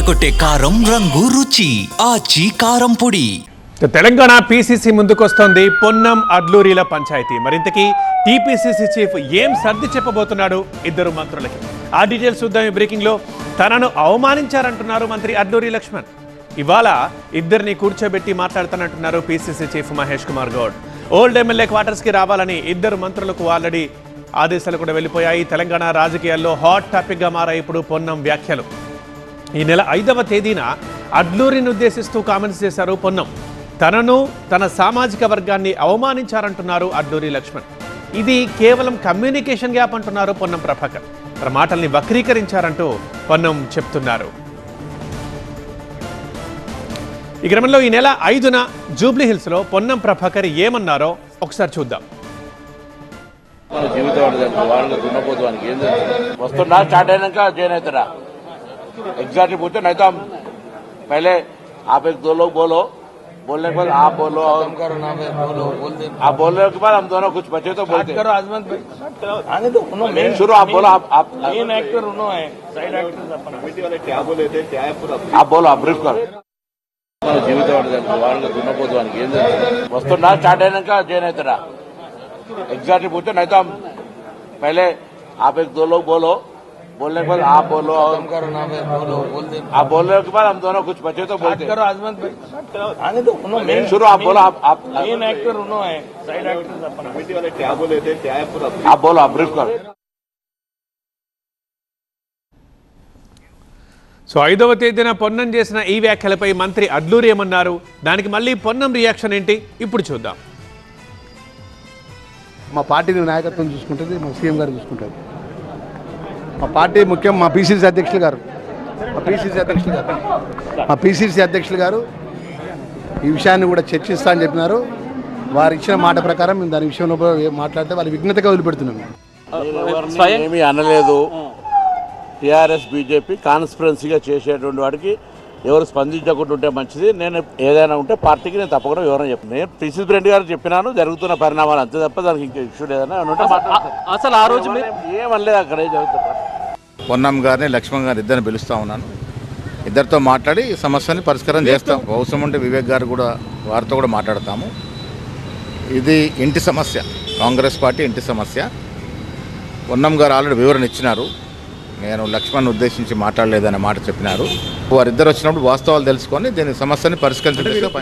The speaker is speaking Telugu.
అదరగొట్టే కారం రంగు రుచి ఆచి కారం పొడి. తెలంగాణ పీసీసీ ముందుకొస్తోంది పొన్నం అడ్లూరిల పంచాయతీ. మరింతకీ టీపీసీసీ చీఫ్ ఏం సర్ది చెప్పబోతున్నాడు ఇద్దరు మంత్రులకి? ఆ డీటెయిల్స్ చూద్దాం ఈ బ్రేకింగ్ లో. తనను అవమానించారంటున్నారు మంత్రి అడ్లూరి లక్ష్మణ్. ఇవాళ ఇద్దరిని కూర్చోబెట్టి మాట్లాడుతానంటున్నారు PCC chief Mahesh Kumar Goud. Old MLA quarters కి రావాలని ఇద్దరు మంత్రులకు ఆల్రెడీ ఆదేశాలు కూడా వెళ్ళిపోయాయి. తెలంగాణ రాజకీయాల్లో హాట్ టాపిక్ గా మారాయి ఇప్పుడు పొన్నం వ్యాఖ్యలు. ఈ నెల 5వ తేదీన అడ్లూరిని ఉద్దేశిస్తూ కామెంట్స్ చేశారు పొన్నం. తనను తన సామాజిక వర్గాన్ని అవమానించారంటున్నారు అడ్లూరి లక్ష్మణ్. ఇది కేవలం కమ్యూనికేషన్ గ్యాప్ అంటున్నారు పొన్నం ప్రభాకర్. తన మాటల్ని వక్రీకరించారంటూ పొన్నం చెప్తున్నారు. ఈ క్రమంలో ఈ నెల 5న జూబ్లీ హిల్స్ లో పొన్నం ప్రభాకర్ ఏమన్నారో ఒకసారి చూద్దాం. వస్తున్నా స్టార్ట్ అయినాక జాయిన్ అవుతారా एग्जैक्टली पूछते नहीं तो हम पहले आप एक दो लोग बोलो, बोलने के बाद आप बोलो और आप बोलने के बाद हम दोनों कुछ बचे तो बोलते करो। आजमत भाई मेन शुरू आप बोलो, आप मेन एक्टर उन्होंने है, साइड एक्टर्स अपन कमेटी वाले क्या बोले थे, क्या है पूरा आप बोलो, आप ब्रीफ करो. జీవితం వాళ్ళ దున్నపోతానికి ఏం వస్తున్నా స్టార్ట్ అయినాక జాయిన్ అవుతారా एग्जैक्टली पूछते नहीं तो हम पहले आप एक दो लोग बोलो, बोलने के बाद आप बोलो और आप बोलने के बाद हम दोनों कुछ बचे तो बोलते करो. आजमत भाई मेन शुरू आप बोलो, आप मेन एक्टर उन्होंने है, साइड एक्टर्स अपन कमेटी वाले क्या बोले थे, क्या है पूरा आप बोलो, आप ब्रीफ करो. సో 5వ తేదీన పొన్నం చేసిన ఈ వ్యాఖ్యలపై మంత్రి అడ్లూరి ఏమన్నారు, దానికి మళ్ళీ పొన్నం రియాక్షన్ ఏంటి ఇప్పుడు చూద్దాం. మా పార్టీని నాయకత్వం చూసుకుంటుంది, మా సీఎం గారు చూసుకుంటారు. మా పార్టీ ముఖ్యం మా పీసీసీ అధ్యక్షులు గారు ఈ విషయాన్ని కూడా చర్చిస్తా అని చెప్పినారు. వారు ఇచ్చిన మాట ప్రకారం మేము దాని విషయంలో మాట్లాడితే వాళ్ళు విఘ్నతగా వదిలిపెడుతున్నాము. ఏమీ అనలేదు. టీఆర్ఎస్ బీజేపీ కాన్స్పిరెన్సీగా చేసేటువంటి వాడికి ఎవరు స్పందించకుండా ఉంటే మంచిది. నేను ఏదైనా ఉంటే పార్టీకి నేను తప్పకుండా ఎవరైనా చెప్పాను. నేను పీసీసీ ప్రెసిడెంట్ గారు చెప్పినాను జరుగుతున్న పరిణామాలు అంతే తప్ప దానికి ఇంకా ఇష్యూ ఏదైనా ఉంటే అసలు ఆ రోజు ఏమనలేదు. అక్కడే జరుగుతుంది. పొన్నం గారిని లక్ష్మణ్ గారిని ఇద్దరిని పిలుస్తూ ఉన్నాను. ఇద్దరితో మాట్లాడి ఈ సమస్యని పరిష్కారం చేస్తాం. అవసరం ఉంటే వివేక్ గారు కూడా వారితో కూడా మాట్లాడతాము. ఇది ఇంటి సమస్య, కాంగ్రెస్ పార్టీ ఇంటి సమస్య. పొన్నం గారు ఆల్రెడీ వివరణ ఇచ్చినారు. నేను లక్ష్మణ్ ఉద్దేశించి మాట్లాడలేదనే మాట చెప్పినారు. వారిద్దరు వచ్చినప్పుడు వాస్తవాలు తెలుసుకొని దీని సమస్యని పరిష్కరించడానికి